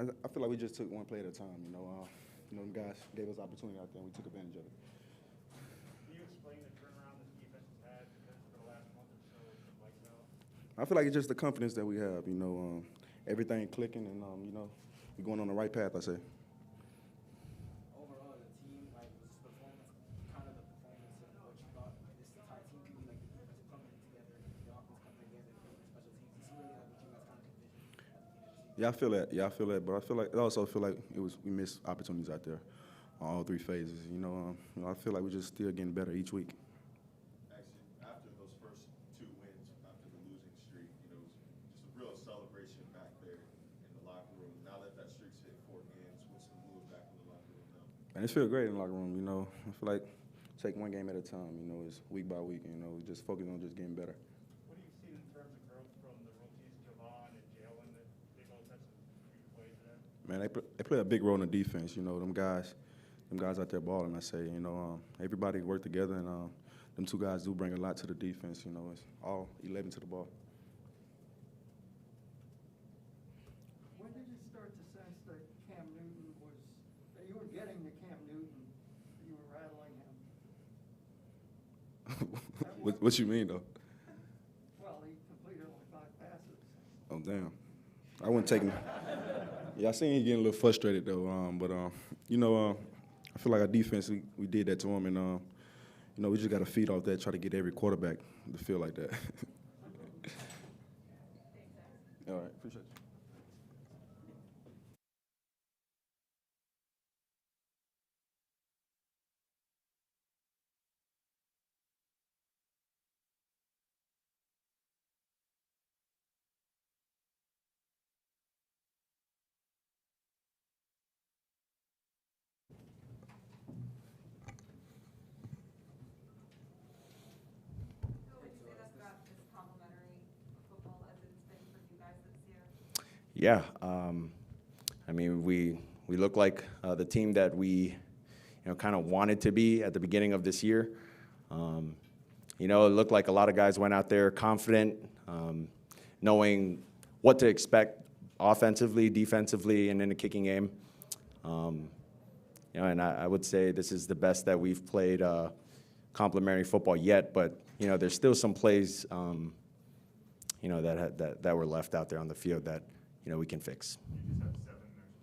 I feel like we just took one play at a time. Them guys gave us opportunity out there, and we took advantage of it. Can you explain the turnaround this defense has had because for the last month or so it's been lights out? I feel like it's just the confidence that we have. Everything clicking, and we're going on the right path. I say. Overall, the team, was this performance kind of the performance of what you thought this entire team could be, like the defensive coming together, the offense coming together, the special teams? This is really what you guys kind of envisioned at the beginning of the season. Yeah, I feel that. But I also feel like we missed opportunities out there on all three phases. I feel like we're just still getting better each week. Actually, after those first two wins, after the losing streak, it was just a real celebration back there in the locker room. Now that streak's hit 4 games, what's the move back in the locker room now? And it feels great in the locker room. I feel like take one game at a time. It's week by week. We just focus on just getting better. What do you see in terms of growth from the rookies, Javon and Jalen, that they both had some big plays today? Man, they play a big role in the defense. Them guys out there balling. I say, everybody work together, and them two guys do bring a lot to the defense. It's all 11 to the ball. When did you start to sense that Cam Newton that you were getting to Cam Newton, that you were rattling him? What you mean, though? Well, he completed only 5 passes. Oh, damn. I wouldn't take him. Yeah, I seen him getting a little frustrated, though. I feel like our defense, we did that to him, and, we just got to feed off that, try to get every quarterback to feel like that. All right, appreciate you. What would you say that's about this complementary football as it's been for you guys this year? Yeah, we look like the team that we, kind of wanted to be at the beginning of this year. It looked like a lot of guys went out there confident, knowing what to expect offensively, defensively, and in the kicking game. And I would say this is the best that we've played complementary football yet. But there's still some plays, that were left out there on the field that we can fix. You just had 7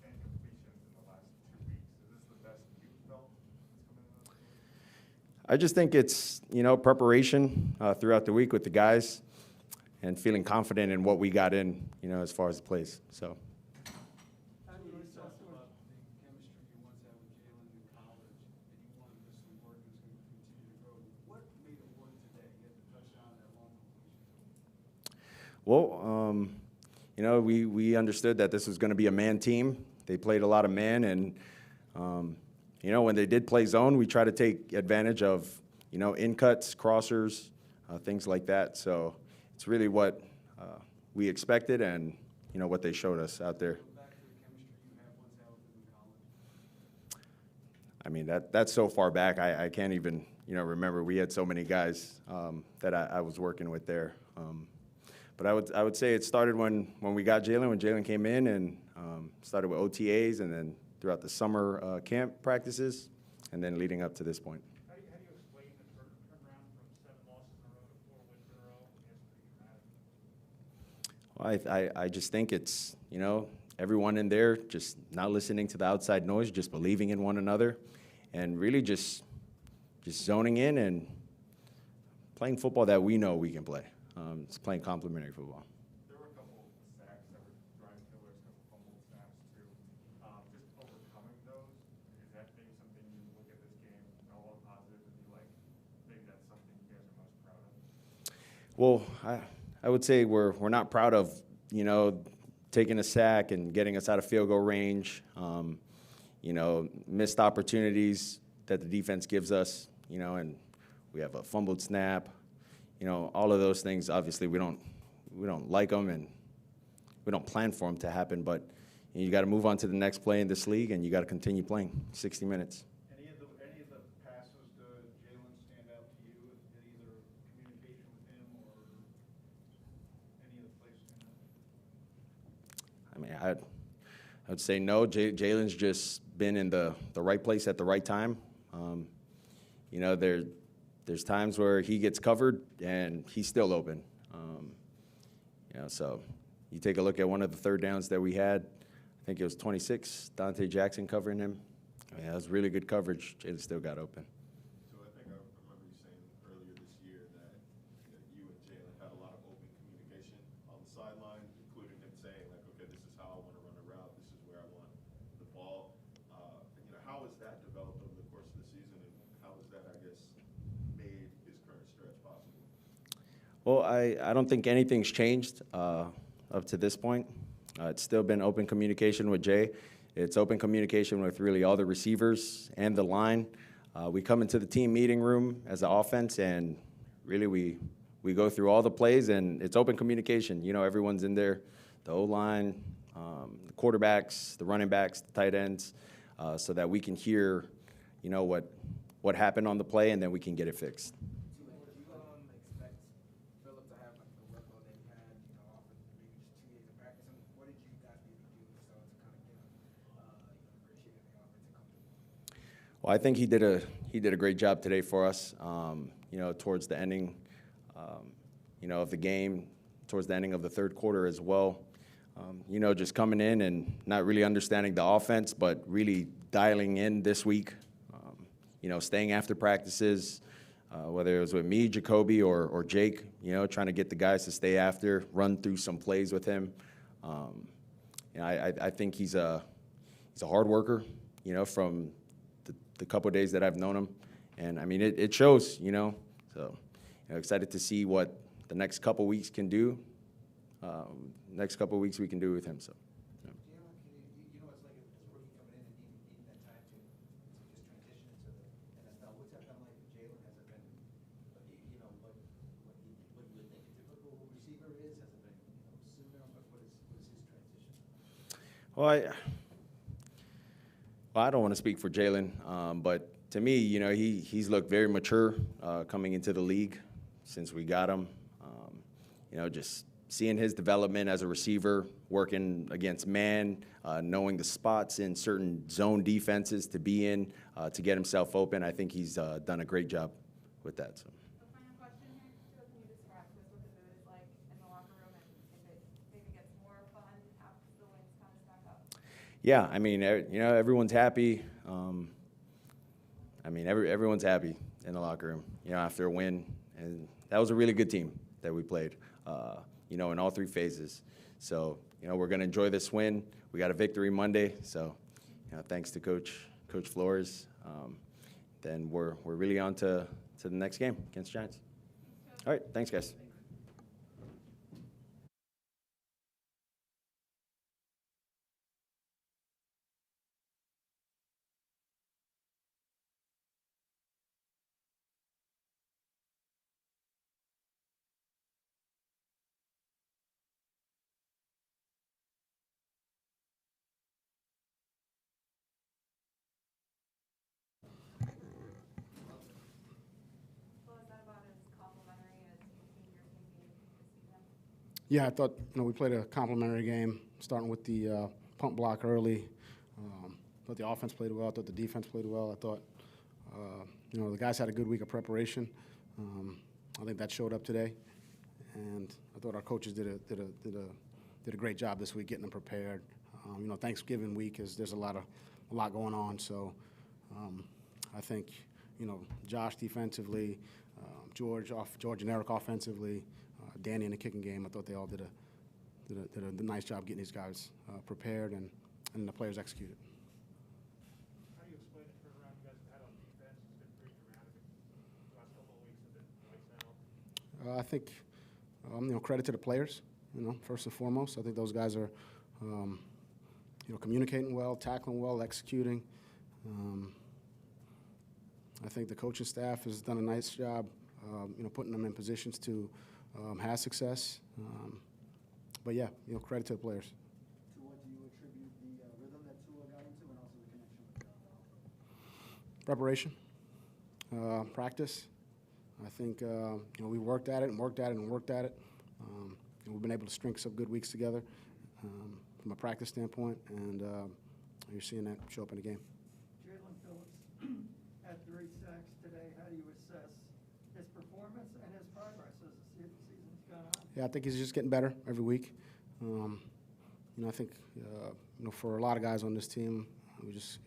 incompletions in the last 2 weeks. Is this the best you've felt coming into the season? I just think it's, preparation throughout the week with the guys and feeling confident in what we got in, as far as the plays. So. How do you assess The chemistry you once had with Jalen in college, and you wanted this to work, and it's going to continue to grow. What made it work today? You had the touchdown, that long completion. Well, we understood that this was going to be a man team. They played a lot of man, and, when they did play zone, we try to take advantage of, in cuts, crossers, things like that. So it's really what we expected and, what they showed us out there. Go back to the chemistry you had once had with them in college. That's so far back, I can't even, remember. We had so many guys that I was working with there. But I would say it started when we got Jalen, when Jalen came in, and started with OTAs, and then throughout the summer camp practices, and then leading up to this point. How do you explain the turnaround from 7 losses in a row to 4 wins in a row? It's pretty dramatic. Well, I just think it's, everyone in there just not listening to the outside noise, just believing in one another, and really just zoning in and playing football that we know we can play. It's playing complementary football. There were a couple sacks that were drive killers, a couple fumbled snaps too. Just overcoming those, is that maybe something you look at this game all positive and be like, maybe that's something you guys are most proud of? Well, I would say we're not proud of, taking a sack and getting us out of field goal range, missed opportunities that the defense gives us, and we have a fumbled snap. All of those things, obviously, we don't like them, and we don't plan for them to happen. But you got to move on to the next play in this league, and you got to continue playing 60 minutes. Any of the passes to Jalen stand out to you? Either communication with him or any of the plays stand out? I'd say no. Jalen's just been in the right place at the right time. You know, there's times where he gets covered and he's still open. You know, so you take a look at one of the third downs that we had. I think it was 26, Dante Jackson covering him. I mean, that was really good coverage. Jalen still got open. So I think I remember you saying earlier this year that you and Jalen had a lot of open communication on the sideline, including him saying, like, okay, this is how I want to run a route, this is where I want the ball. You know, how has that developed over the course of the season, and how has that, I guess, made his current stretch possible? Well, I don't think anything's changed up to this point. It's still been open communication with Jay. It's open communication with really all the receivers and the line. We come into the team meeting room as an offense, and really we go through all the plays, and it's open communication. You know, everyone's in there, the O-line, the quarterbacks, the running backs, the tight ends, so that we can hear, you know, what happened on the play, and then we can get it fixed. Do you expect Philip to have like the workload that he had, you know, off of maybe just 2 days of practice? And what did you guys maybe do so to kind of get him, you know, appreciated the offense and comfortable? Well, I think he did a great job today for us. You know, towards the ending, you know, of the game, towards the ending of the third quarter as well. You know, just coming in and not really understanding the offense, but really dialing in this week. You know, staying after practices, whether it was with me, Jacoby, or Jake. You know, trying to get the guys to stay after, run through some plays with him. You know, I think he's a hard worker. You know, from the couple of days that I've known him, and I mean it shows. You know, so you know, excited to see what the next couple weeks can do. Next couple weeks we can do with him. So. Yeah. Jalen, you know, it's like as a rookie coming in and needing that time to just transition into the NFL. What's that been like for Jalen? Has it been, you know, what you would think a typical receiver is? Has it been, you know, sooner? What is his transition? Well, I don't want to speak for Jalen, but to me, you know, he's looked very mature coming into the league since we got him. You know, just seeing his development as a receiver, working against man, knowing the spots in certain zone defenses to be in, to get himself open. I think he's done a great job with that. So. The final question here, so can you describe to us what the mood is like in the locker room and if it maybe gets more fun after the wins kind of stack up? Yeah, I mean, you know, everyone's happy. I mean, everyone's happy in the locker room, you know, after a win. And that was a really good team that we played, you know, in all three phases. So, you know, we're going to enjoy this win. We got a victory Monday. So, you know, thanks to Coach Flores. Then we're really on to the next game against Giants. All right, thanks, guys. Well, is that about as complimentary as you've seen your team be this season? Yeah, I thought, you know, we played a complimentary game, starting with the pump block early. Thought the offense played well. I thought the defense played well. I thought, you know, the guys had a good week of preparation. I think that showed up today, and I thought our coaches did a great job this week getting them prepared. You know, Thanksgiving week there's a lot going on. So I think, you know, Josh defensively, George and Eric offensively, Danny in the kicking game. I thought they all did a nice job getting these guys prepared, and the players executed. How do you explain the turnaround you guys have had on defense? It's been pretty dramatic. The last couple of weeks have been lights out. I think, you know, credit to the players, you know, first and foremost. I think those guys are, you know, communicating well, tackling well, executing. I think the coaching staff has done a nice job, you know, putting them in positions to have success. But, yeah, you know, credit to the players. To what do you attribute the rhythm that Tua got into and also the connection with Preparation, practice. I think, you know, we worked at it and worked at it and worked at it. And we've been able to string some good weeks together. from a practice standpoint, and you're seeing that show up in the game. Jalen Phillips had 3 sacks today. How do you assess his performance and his progress as the season's gone on? Yeah, I think he's just getting better every week. I think for a lot of guys on this team, we just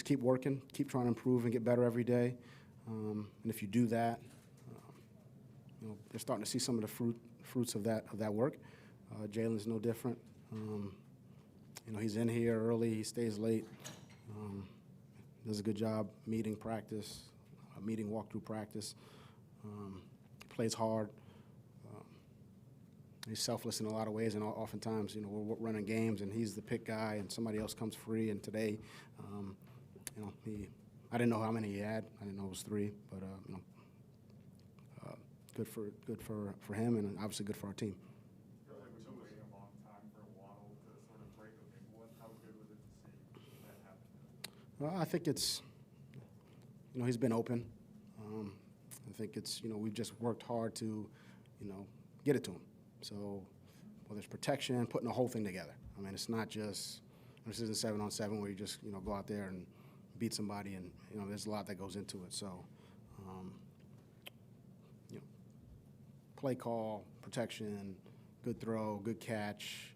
keep working, keep trying to improve and get better every day. And if you do that, they're starting to see some of the fruits of that work. Jalen's no different. He's in here early, he stays late, does a good job meeting practice, meeting walkthrough practice, plays hard. He's selfless in a lot of ways, and oftentimes, we're running games, and he's the pick guy, and somebody else comes free. And today, I didn't know how many he had. I didn't know it was 3, but good for him, and obviously good for our team. Feel like we've been waiting a long time for Waddle to sort of break a big one. How good was it to see that happen? Well, I think it's, he's been open. I think it's, we've just worked hard to, get it to him. So whether it's protection, putting the whole thing together. I mean, it's not just, this isn't 7-on-7 where you just, go out there and beat somebody, and, there's a lot that goes into it. So, play call, protection, good throw, good catch,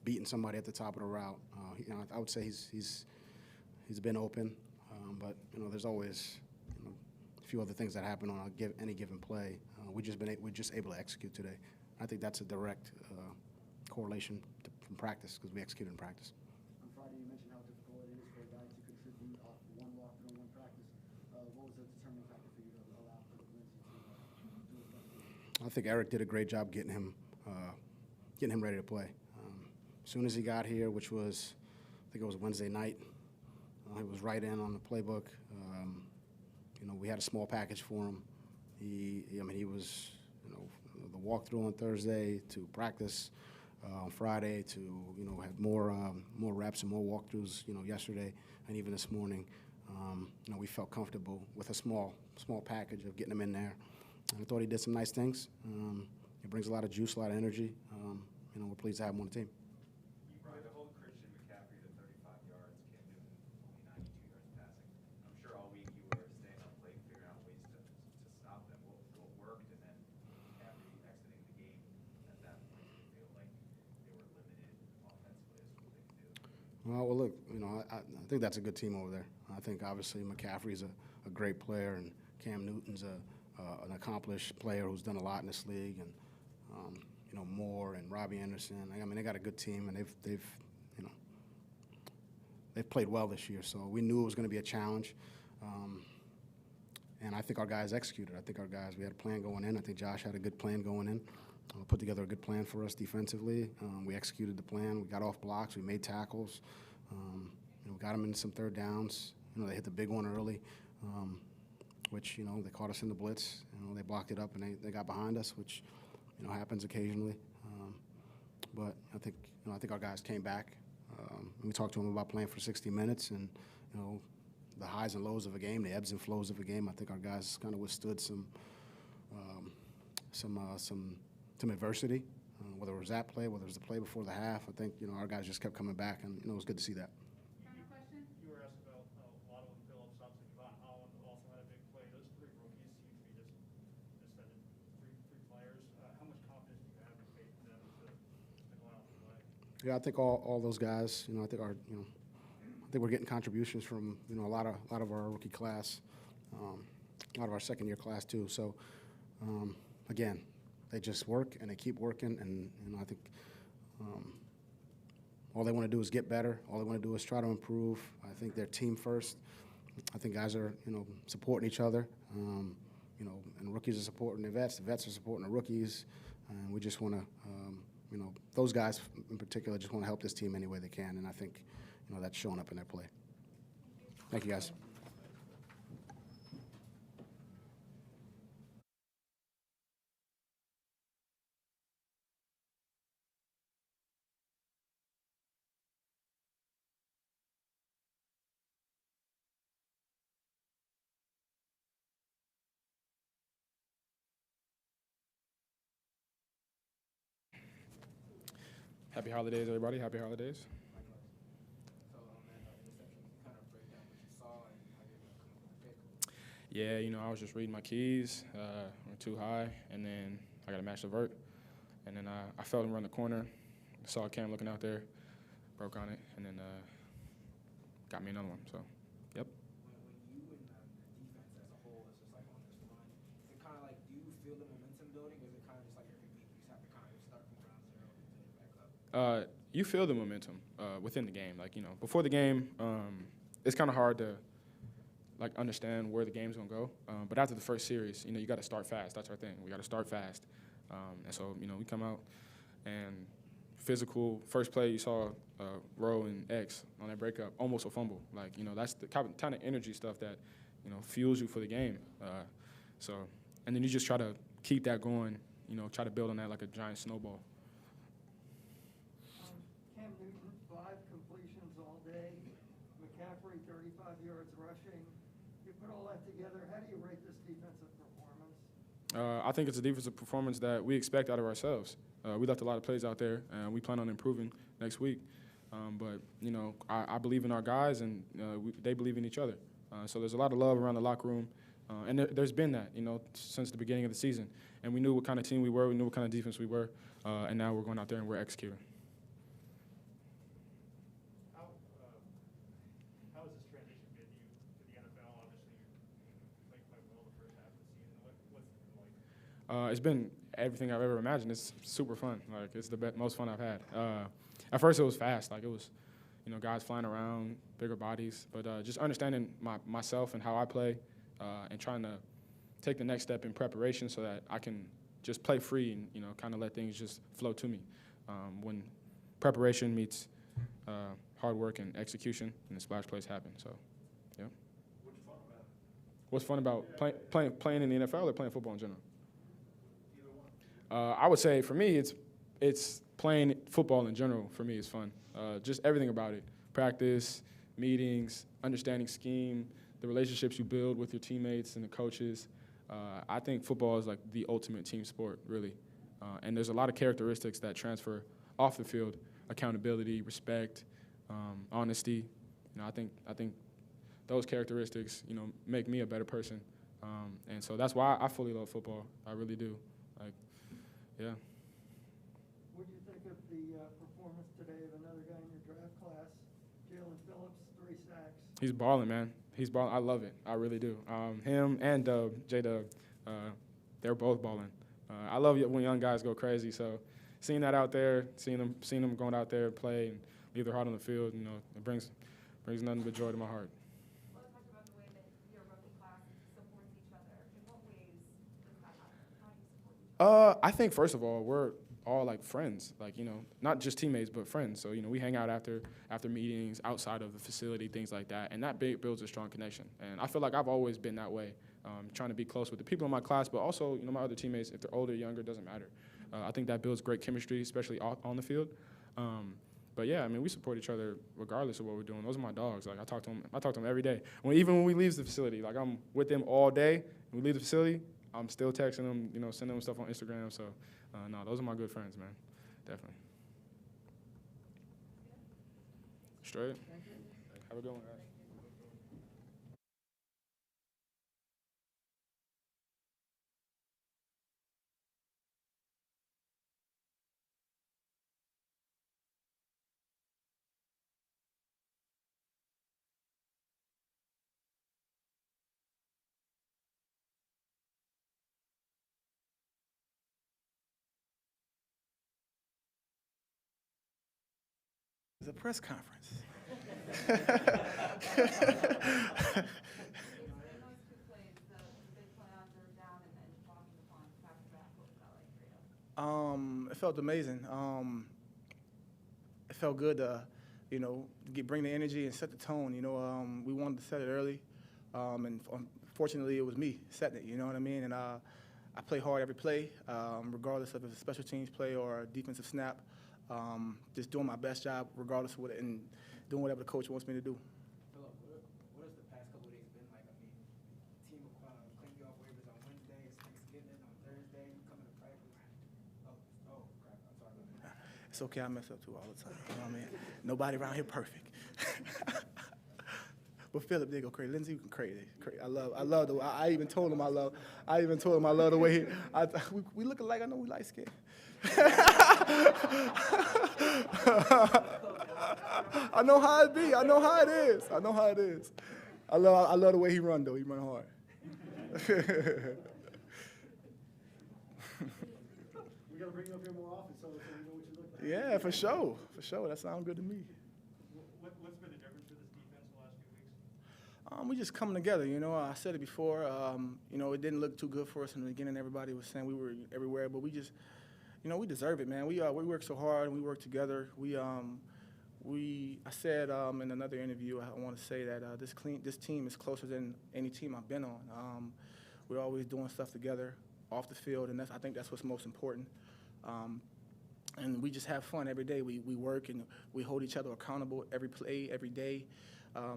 beating somebody at the top of the route. I would say he's been open, but, there's always, a few other things that happen on any given play. We're just able to execute today. I think that's a direct correlation from practice, because we executed in practice. On Friday, you mentioned how difficult it is for a guy to contribute off one walkthrough and one practice. What was the determining factor for you to allow for the Lindsay to do his best? I think Eric did a great job getting him ready to play. As soon as he got here, which was, I think it was Wednesday night, he was right in on the playbook. We had a small package for him. He was, the walkthrough on Thursday to practice on Friday to, have more reps and more walkthroughs, yesterday and even this morning. We felt comfortable with a small package of getting him in there. And I thought he did some nice things. He brings a lot of juice, a lot of energy. We're pleased to have him on the team. You brought the whole Christian McCaffrey to 35 yards, Cam Newton only 92 yards passing. I'm sure all week you were staying up late figuring out ways to stop them. What worked, and then McCaffrey exiting the game at that point, did it feel like they were limited offensively as to what they could do? Well, look, I think that's a good team over there. I think obviously McCaffrey's a great player, and Cam Newton's an accomplished player who's done a lot in this league, and Moore and Robbie Anderson. I mean, they got a good team, and they've played well this year. So we knew it was going to be a challenge, and I think our guys executed. I think we had a plan going in. I think Josh had a good plan going in. Put together a good plan for us defensively. We executed the plan. We got off blocks. We made tackles. We got them in some third downs. They hit the big one early, which, they caught us in the blitz. They blocked it up, and they got behind us, which, happens occasionally. But I think our guys came back. We talked to them about playing for 60 minutes, and, the highs and lows of a game, the ebbs and flows of a game. I think our guys kind of withstood some adversity, whether it was that play, whether it was the play before the half. I think, our guys just kept coming back, and, it was good to see that. Final question? You were asked about Waddle and Phillips. Obviously, Javon Holland also had a big play. Those 3 rookies seem to be just three players. How much confidence do you have and faith in them to go out and play? Yeah, I think all those guys. I think we're getting contributions from a lot of our rookie class, a lot of our second-year class too. So again, they just work and they keep working, and I think all they want to do is get better. All they want to do is try to improve. I think they're team first. I think guys are supporting each other, and rookies are supporting the vets are supporting the rookies, and we just want to those guys in particular just want to help this team any way they can, and I think that's showing up in their play. Thank you, guys. Happy holidays, everybody. Happy holidays. So on that interception, you kind of break down what you saw and how you're going to come up with a pick. Yeah, you know, I was just reading my keys, went too high, and then I got to match the vert. And then I felt him run the corner, saw Cam looking out there, broke on it, and then got me another one. So, yep. When you and the defense as a whole is just like on this run, is it kind of like, do you feel the momentum building, or is it kind of just like every week you just have to kind of start from ground zero and build it back up? You feel the momentum within the game. Like, you know, before the game, it's kind of hard to like understand where the game's gonna go. But after the first series, you know, you got to start fast. That's our thing. We got to start fast. And so, you know, we come out and physical. First play, you saw Rowe and X on that breakup, almost a fumble. Like, you know, that's the kind of energy stuff that, you know, fuels you for the game. So, and then you just try to keep that going. You know, try to build on that like a giant snowball. Cam Newton, 5 completions all day. McCaffrey, 35 yards rushing. You put all that together, how do you rate this defensive performance? I think it's a defensive performance that we expect out of ourselves. We left a lot of plays out there, and we plan on improving next week. But, you know, I believe in our guys, and they believe in each other. So there's a lot of love around the locker room. And there's been that, you know, since the beginning of the season. And we knew what kind of team we were. We knew what kind of defense we were. And now we're going out there and we're executing. How has this transition been to the NFL? Obviously, you played quite well the first half of the season. What's it been like? It's been everything I've ever imagined. It's super fun. Like, it's the most fun I've had. At first, it was fast. Like, it was, you know, guys flying around, bigger bodies. But just understanding myself and how I play and trying to take the next step in preparation so that I can just play free and, you know, kind of let things just flow to me. When preparation meets hard work and execution, and the splash plays happen. So, yeah. What's fun about playing in the NFL or playing football in general? I would say for me, it's playing football in general. For me, is fun. Just everything about it: practice, meetings, understanding scheme, the relationships you build with your teammates and the coaches. I think football is like the ultimate team sport, really. And there's a lot of characteristics that transfer off the field: accountability, respect, honesty. You know, I think those characteristics, you know, make me a better person. And so that's why I fully love football. I really do. Like, yeah. What do you think of the performance today of another guy in your draft class, Jalen Phillips, 3 sacks? He's balling, man. He's balling. I love it. I really do. Him and J-Dub, they're both balling. I love it when young guys go crazy. So seeing that out there, seeing them going out there and play and leave their heart on the field, you know, it brings nothing but joy to my heart. Well, talk about the way that your rookie class supports each other. In what ways does that happen? How do you support each other? I think first of all, we're all like friends, like, you know, not just teammates, but friends. So, you know, we hang out after meetings, outside of the facility, things like that, and that builds a strong connection. And I feel like I've always been that way, trying to be close with the people in my class, but also, you know, my other teammates, if they're older, younger, doesn't matter. I think that builds great chemistry, especially on the field. But yeah, I mean, we support each other regardless of what we're doing. Those are my dogs. Like, I talk to them every day. Even when we leave the facility, like, I'm with them all day. When we leave the facility, I'm still texting them, you know, sending them stuff on Instagram. So, no, those are my good friends, man. Definitely. Straight. Have a good one, guys. It's a press conference. In those 2 plays, the big play on third down and then blocking the punt back to back, what was that like for you? It felt amazing. It felt good to, you know, bring the energy and set the tone. You know, we wanted to set it early, and unfortunately, it was me setting it. You know what I mean? And I play hard every play, regardless of if it's a special teams play or a defensive snap. Just doing my best job, regardless of what, and doing whatever the coach wants me to do. Philip, what has the past couple of days been like? I mean, team claimed you off waivers on Wednesday, it's Thanksgiving on Thursday, you coming to practice. Oh crap, I'm sorry about that. It's okay, I mess up too all the time. You know what I mean? Nobody around here perfect. But Philip did go crazy. Lindsey, you can crazy. I love the way, I even told him I love the way we look alike. I know we light skinned. I know how it be. I know how it is. I love the way he run though. He run hard. We gotta bring you up here more often so we know what you look like. Yeah, for sure. That sounds good to me. What's been the difference for this defense the last few weeks? We just coming together, you know. I said it before. It didn't look too good for us in the beginning. Everybody was saying we were everywhere, but we just, we deserve it, man. We work so hard and we work together. I said in another interview, I want to say that this team is closer than any team I've been on. We're always doing stuff together off the field, and I think that's what's most important. And we just have fun every day. We work and we hold each other accountable every play, every day.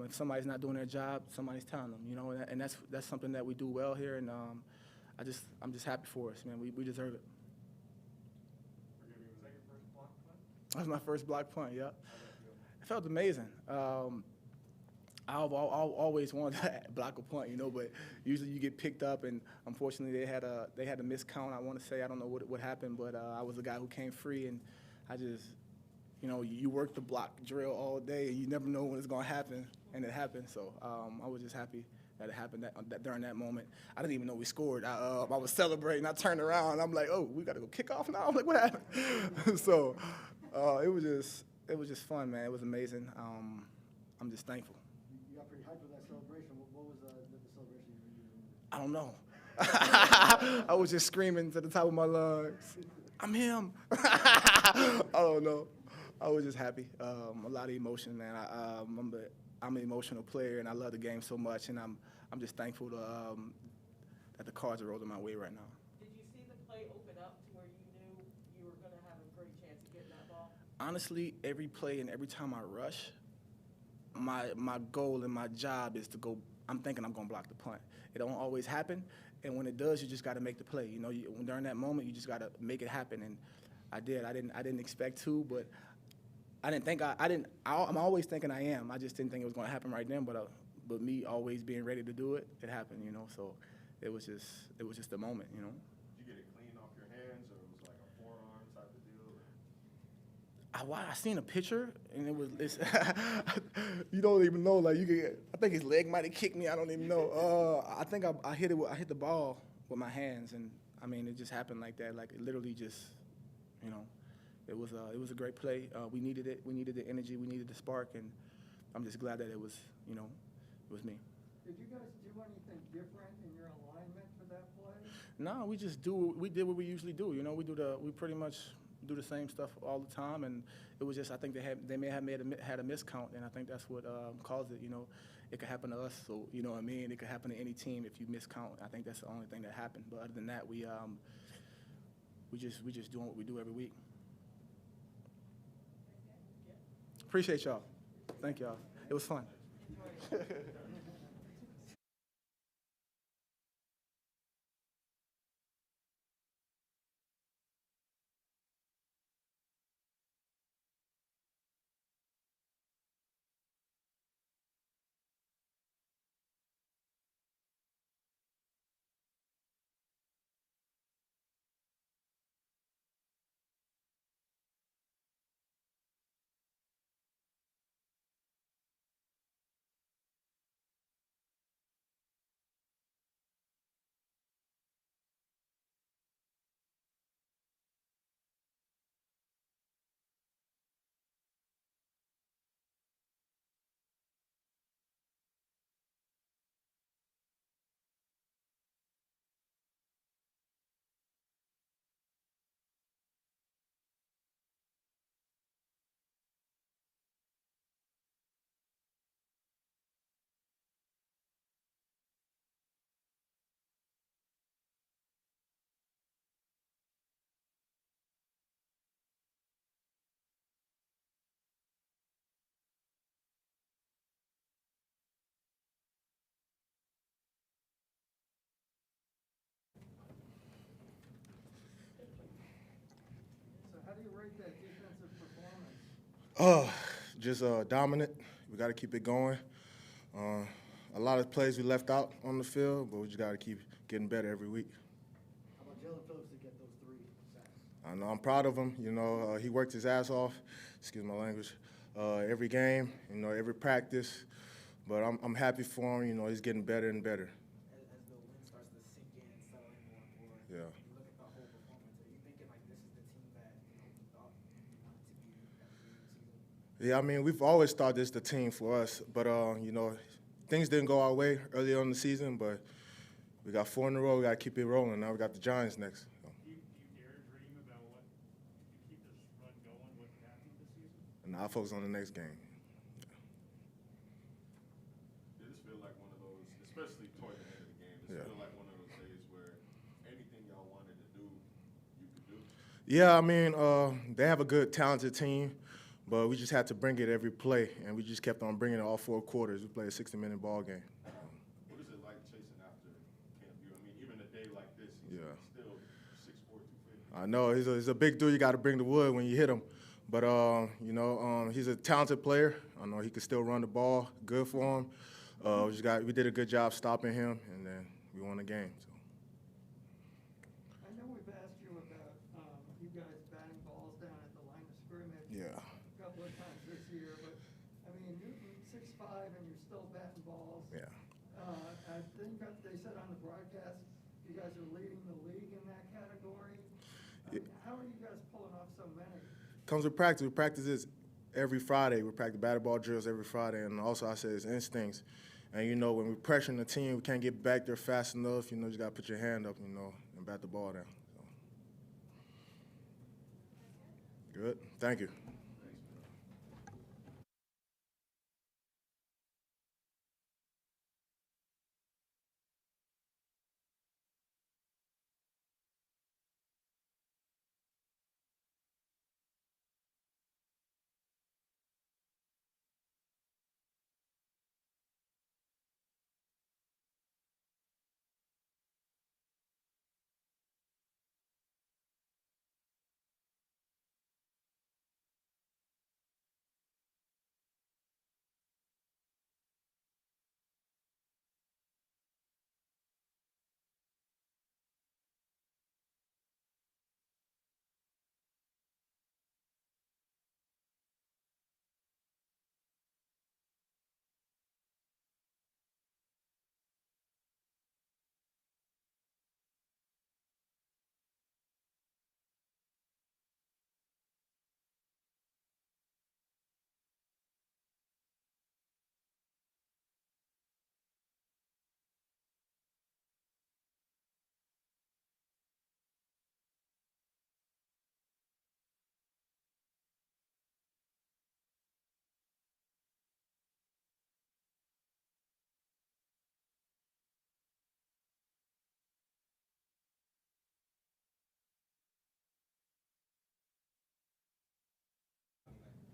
If somebody's not doing their job, somebody's telling them, and that's something that we do well here. And I'm just happy for us, man. We deserve it. Forgive me, was that your first block punt? That was my first block punt. Yeah, it felt amazing. I've always wanted to block a punt, but usually you get picked up, and unfortunately they had a miscount. I want to say I don't know what happened, but I was the guy who came free, and I just, you work the block drill all day, and you never know when it's gonna happen, and it happened. So I was just happy that it happened that during that moment. I didn't even know we scored. I was celebrating. I turned around, and I'm like, oh, we got to go kick off now. I'm like, what happened? So it was just fun, man. It was amazing. I'm just thankful. You got pretty hyped with that celebration. What was the celebration you were doing? I don't know. I was just screaming to the top of my lungs, I'm him. I don't know. I was just happy. A lot of emotion, man. I'm an emotional player, and I love the game so much, and I'm just thankful that the cards are rolling my way right now. Did you see the play open up to where you knew you were going to have a great chance of getting that ball? Honestly, every play and every time I rush, my goal and my job is to go. I'm thinking I'm going to block the punt. It don't always happen, and when it does, you just got to make the play. During that moment, you just got to make it happen, and I did. I didn't expect to, but I didn't think I'm always thinking I am. I just didn't think it was going to happen right then. But me always being ready to do it, it happened. So it was just a moment. Did you get it clean off your hands, or it was like a forearm type of deal? I seen a picture, and it's you don't even know. Like I think his leg might have kicked me. I don't even know. I think I hit the ball with my hands, and I mean it just happened like that. Like it literally just, it was a great play. We needed it. We needed the energy. We needed the spark, and I'm just glad that it was me. Did you guys do anything different in your alignment for that play? No, we did what we usually do. We pretty much do the same stuff all the time, and it was just I think they may have had a miscount, and I think that's what caused it. It could happen to us, so you know what I mean. It could happen to any team if you miscount. I think that's the only thing that happened. But other than that, we just doing what we do every week. Appreciate y'all. Thank y'all. It was fun. So how do you rate that defensive Just dominant. We got to keep it going. A lot of plays we left out on the field, but we just got to keep getting better every week. How about Jalen Phillips to get those 3 sacks? I know I'm proud of him. You know, he worked his ass off. Excuse my language. Every game, you know, every practice. But I'm happy for him. You know, he's getting better and better. As the win starts to sink in and settle in more and more, Yeah. you look at the whole performance, are you thinking like this is the team that you thought you wanted to be at the beginning of the season? Yeah, I mean, we've always thought this is the team for us. But, you know, things didn't go our way early on in the season. But we got 4 in a row. We got to keep it rolling. Now we got the Giants next. So. Do you dare dream about what, if you keep this run going, what could happen this season? And I'll focus on the next game. Did this feel like one of those, especially toward the end of the game, does it feel like one of those days where anything y'all wanted to do, you could do? Yeah, I mean, they have a good, talented team, but we just had to bring it every play, and we just kept on bringing it all 4 quarters. We played a 60-minute ball game. What is it like chasing after Camp U? I mean, even a day like this, he's still 6'4", 250. I know, he's a big dude. You got to bring the wood when you hit him. But, you know, he's a talented player. I know he can still run the ball. Good for him. We did a good job stopping him, and then we won the game. So. I know we've asked you about you guys batting balls down at the line of scrimmage. Yeah. A couple of times this year, but I mean, you're 6'5" and you're still batting balls. Yeah. I think that they said on the broadcast you guys are leading the league in that category. How are you guys pulling off so many? Comes with practice. We practice this every Friday. We practice batted ball drills every Friday, and also I say it's instincts. And, you know, when we're pressuring the team, we can't get back there fast enough. You know, you just got to put your hand up, you know, and bat the ball down. So. Good. Thank you.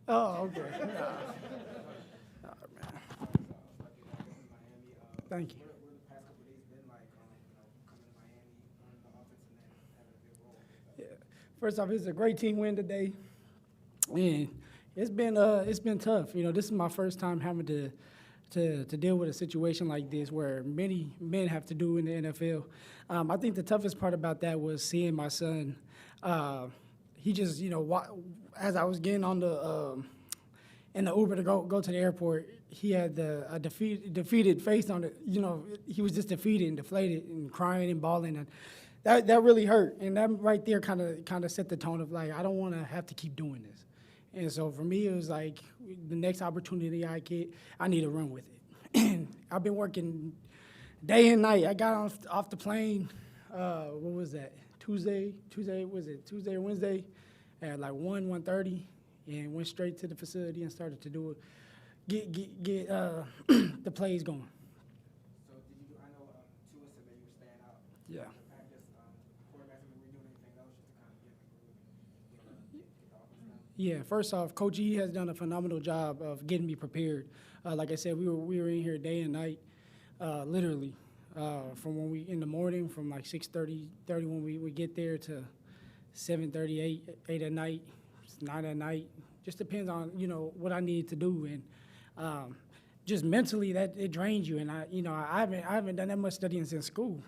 Oh, okay. Thank you. What have the past couple of days been like, coming to Miami, learning the offense, and then having a big role? Yeah. First off, it's a great team win today, and it's been tough. You know, this is my first time having to deal with a situation like this where many men have to do in the NFL. I think the toughest part about that was seeing my son. He just, you know, as I was getting on the in the Uber to go to the airport, he had a defeated face on it. You know, he was just defeated and deflated and crying and bawling, and that really hurt. And that right there kind of set the tone of like, I don't want to have to keep doing this. And so for me, it was like the next opportunity I get, I need to run with it. And I've been working day and night. I got off the plane. What was that? Tuesday or Wednesday at like 1:30, and went straight to the facility and started to do it, get the plays going. So did you? I know Tua said that you were staying out. Yeah. Practice, quarterbacks, were you doing anything else just to kind of get the offense down? Yeah, first off, Coach E has done a phenomenal job of getting me prepared. Like I said, we were in here day and night, literally, from when we in the morning, from like 6:30 when we get there to 7:38, 8 at night, it's 9 at night. Just depends on, what I need to do. And just mentally, that it drains you. And I haven't done that much studying since school,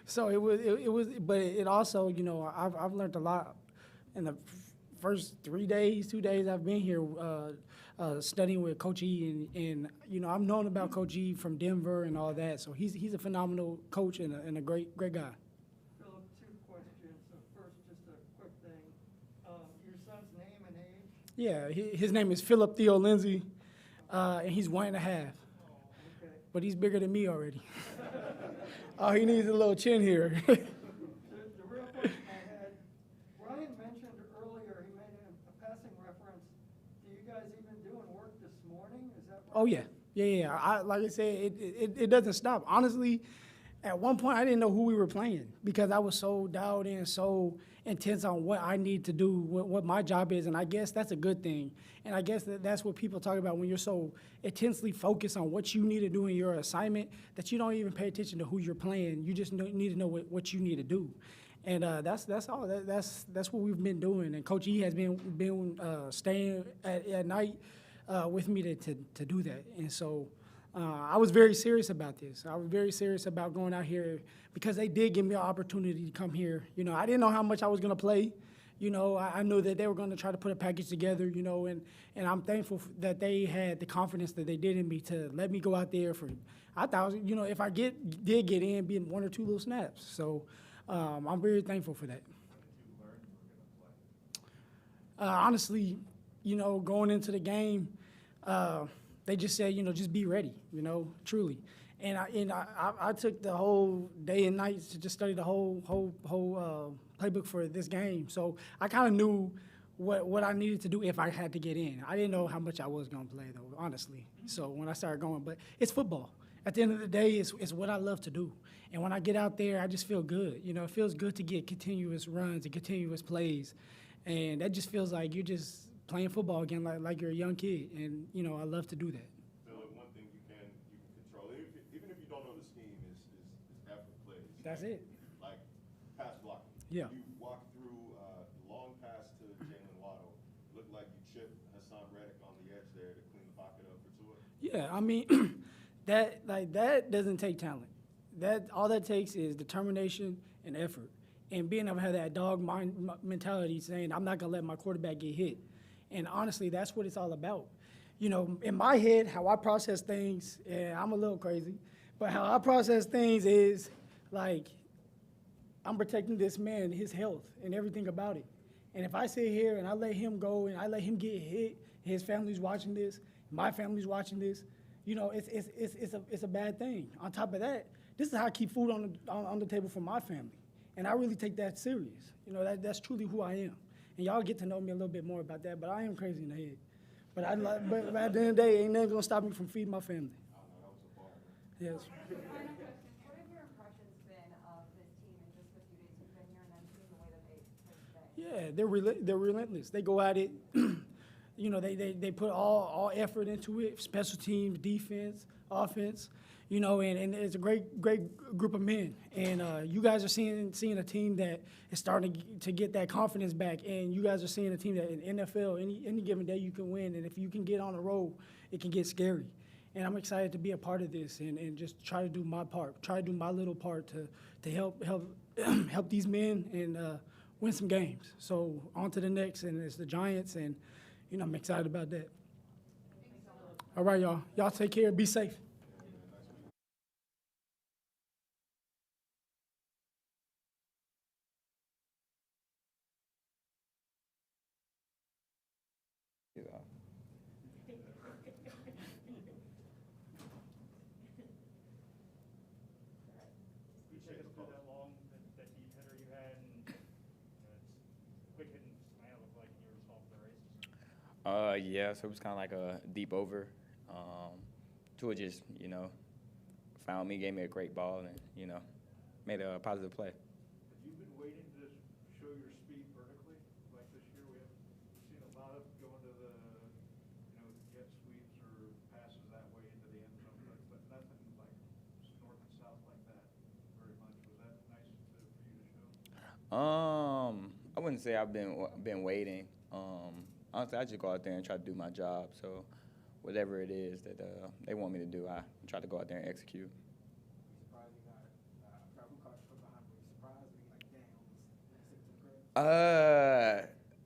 So but it also, I've learned a lot in the first 2 days I've been here studying with Coach E, and I've known about Coach E from Denver and all that. So he's a phenomenal coach and a great guy. Philip, 2 questions. So first, just a quick thing. Your son's name and age? Yeah, his name is Philip Theo Lindsay, and he's 1.5. Okay. But he's bigger than me already. All he needs is a little chin here. The real question I had, Ryan mentioned earlier, he made a passing reference. Do you guys even doing work this morning? Is that right? Oh, yeah. Yeah. Like I said, it doesn't stop. Honestly, at one point, I didn't know who we were playing because I was so dialed in, so intense on what I need to do, what my job is, and I guess that's a good thing. And I guess that's what people talk about when you're so intensely focused on what you need to do in your assignment that you don't even pay attention to who you're playing. You just need to know what you need to do. And that's all. That's what we've been doing. And Coach E has been staying at night with me to do that. And so I was very serious about this. I was very serious about going out here because they did give me an opportunity to come here. I didn't know how much I was going to play. I knew that they were going to try to put a package together, and I'm thankful that they had the confidence that they did in me to let me go out there I thought, if I did get in, being 1 or 2 little snaps. So I'm very thankful for that. Honestly, going into the game, they just said, just be ready, truly. And I took the whole day and night to just study the whole playbook for this game. So I kind of knew what I needed to do if I had to get in. I didn't know how much I was going to play, though, honestly. So when I started going, but it's football. At the end of the day, it's what I love to do. And when I get out there, I just feel good. It feels good to get continuous runs and continuous plays. And that just feels like you're just playing football again like you're a young kid. And, I love to do that. Philip, one thing you can control, even if you don't know the scheme, is effort plays. That's it. Like pass blocking. Yeah. You walked through long pass to Jalen Waddle. Looked like you chipped Hassan Reddick on the edge there to clean the pocket up for Tua. Yeah, I mean, that doesn't take talent. All that takes is determination and effort, and being able to have that dog mind mentality, saying I'm not gonna let my quarterback get hit. And honestly, that's what it's all about. In my head, how I process things, and I'm a little crazy, but how I process things is like I'm protecting this man, his health, and everything about it. And if I sit here and I let him go and I let him get hit, his family's watching this, my family's watching this, it's a bad thing. On top of that, this is how I keep food on the table for my family, and I really take that serious. That's truly who I am. And y'all get to know me a little bit more about that, but I am crazy in the head. But at the end of the day, ain't nothing gonna stop me from feeding my family. Yes. Final question, what have your impressions been of this team in just the few days you've been here and then seeing the way that they play today? Yeah, they're relentless. They go at it. They put all effort into it. Special teams, defense, offense. And it's a great group of men. And you guys are seeing a team that is starting to get that confidence back. And you guys are seeing a team that in NFL, any given day you can win. And if you can get on a roll, it can get scary. And I'm excited to be a part of this and just try to do my part, try to do my little part to help these men and win some games. So on to the next, and it's the Giants, and I'm excited about that. All right, y'all. Y'all take care. Be safe. You take us through that long, that deep hitter you had, and it's quick hitting slam looked like you were responsible for the race. Yeah, so it was kind of like a deep over. Tua just, found me, gave me a great ball, and, made a positive play. Have you been waiting to show your speed vertically? Like this year, we haven't seen a lot of going to the, jet sweeps or passes that way into the end zone, but nothing like north and south like that very much. Was that nice for you to show? I wouldn't wouldn't say I've been waiting. Honestly, I just go out there and try to do my job. So whatever it is that they want me to do, I try to go out there and execute.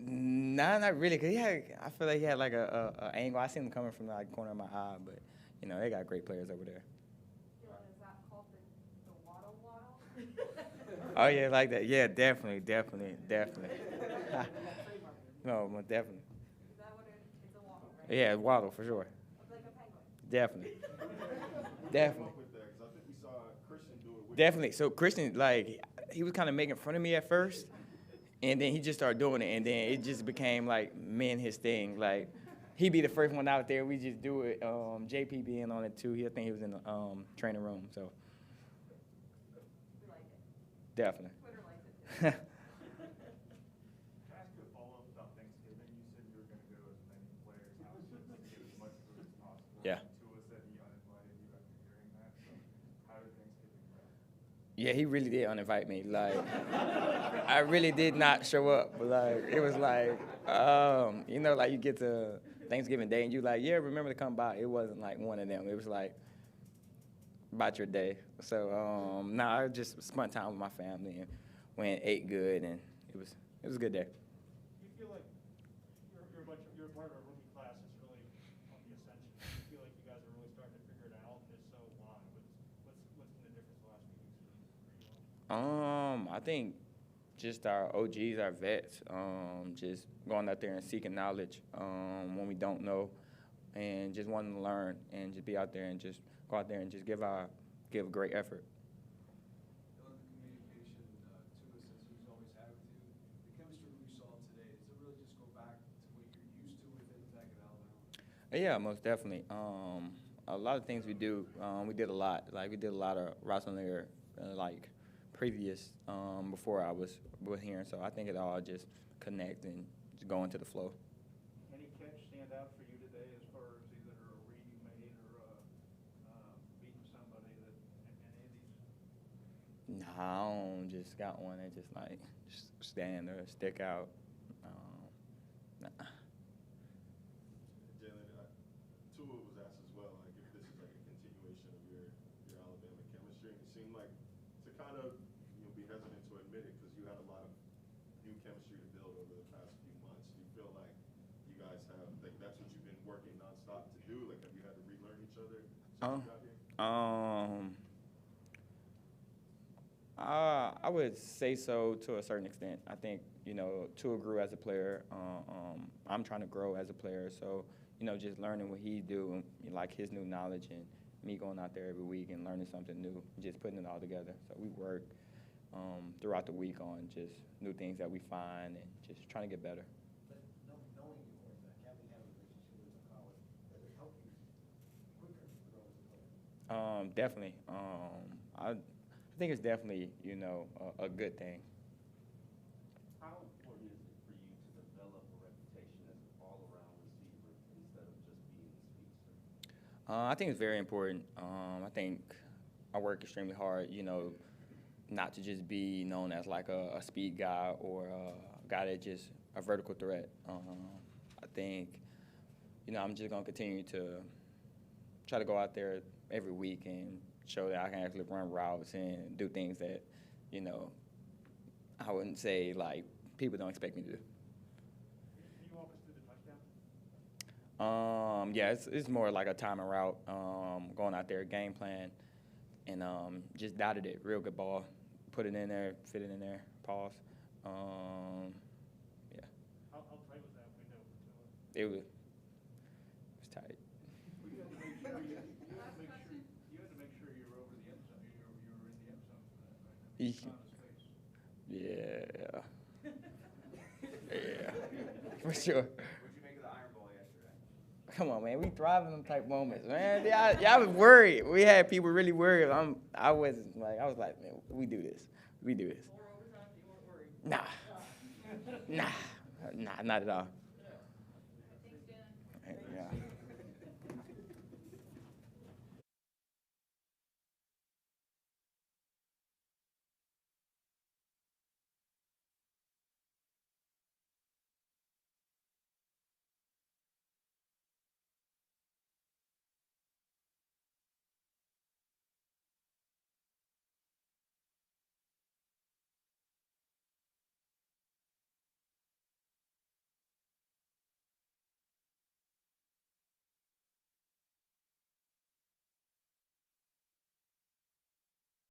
Nah, not really. Cause I feel like he had like a angle. I seen him coming from like the corner of my eye, but you know they got great players over there. Is that called the waddle? Oh yeah, like that. Yeah, definitely. No, most definitely. Is that what it's a waddle, right? Yeah, waddle for sure. Like a penguin. Definitely. With that, 'cause I think we saw Christian do it with Definitely. So Christian, like, he was kind of making fun of me at first, and then he just started doing it, and then it just became like me and his thing. Like, he'd be the first one out there. We just do it. JP being on it too. I think he was in the training room. So We like it. definitely. Twitter likes it too. Can I ask you a follow-up about Thanksgiving? You said you were going to go to as many players' houses and get as much food as possible. Yeah. Tua said he uninvited you after hearing that. So how did Thanksgiving go? Yeah, he really did uninvite me. Like, I really did not show up. But like, it was like, you know, like you get to Thanksgiving Day and you like, yeah, remember to come by. It wasn't like one of them. It was like about your day. So I just spent time with my family and went, ate good, and it was a good day. Do you feel like you're part of a rookie class that's really on the ascension? Do you feel like you guys are really starting to figure it out? If so, why? What's been the difference the last few weeks for you all? I think just our OGs, our vets, just going out there and seeking knowledge when we don't know, and just wanting to learn and just be out there and just go out there and just give a great effort. The communication to us since he's always had with you, the chemistry we saw today, does it really just go back to what you're used to within the Tech at Alabama? Yeah, most definitely. A lot of things we do, we did a lot. Like, we did a lot of routes on there, like, previous, before I was with here. So I think it all just connect and just go into the flow. Any catch stand out for you today as far as either a read you made or beating somebody that any of these? Nah, I don't just got one that just like just stand or stick out. Nah. Jalen, Tua was asked as well, like if this is like a continuation of your Alabama chemistry, and it seemed like to kind of be hesitant to admit it because you had a lot of new chemistry to build over the past few months. Do you feel like you guys have like that's what you've been working nonstop to do? Like, have you had to relearn each other since you got here? I would say so to a certain extent. I think, Tua grew as a player. I'm trying to grow as a player. So, just learning what he do and like his new knowledge and me going out there every week and learning something new, just putting it all together. So we work throughout the week on just new things that we find and just trying to get better. But knowing you more, having had a relationship with McCollum, does it help you quicker to grow as a player? Definitely. I think it's definitely, a good thing. How important is it for you to develop a reputation as an all-around receiver instead of just being a speedster? I think it's very important. I think I work extremely hard, not to just be known as like a speed guy or a guy that just a vertical threat. I think, I'm just going to continue to try to go out there every week and show that I can actually run routes and do things that, I wouldn't say like people don't expect me to do. Can you walk us through the touchdown? Yeah, it's more like a time and route, going out there, game plan, and just dotted it. Real good ball. Put it in there, fit it in there, pause. Yeah. How tight was that window for Tua? It was tight. You had to make sure you were over the end zone. You were in the end zone for that, right? I mean, it's on his face. Yeah. Yeah, for sure. What'd you make of the Iron Ball yesterday? Come on, man. We thrive in them type moments, man. Y'all was worried. We had people really worried. I was like, man, we do this. We do this. More overtime, you weren't worried. Nah, not at all.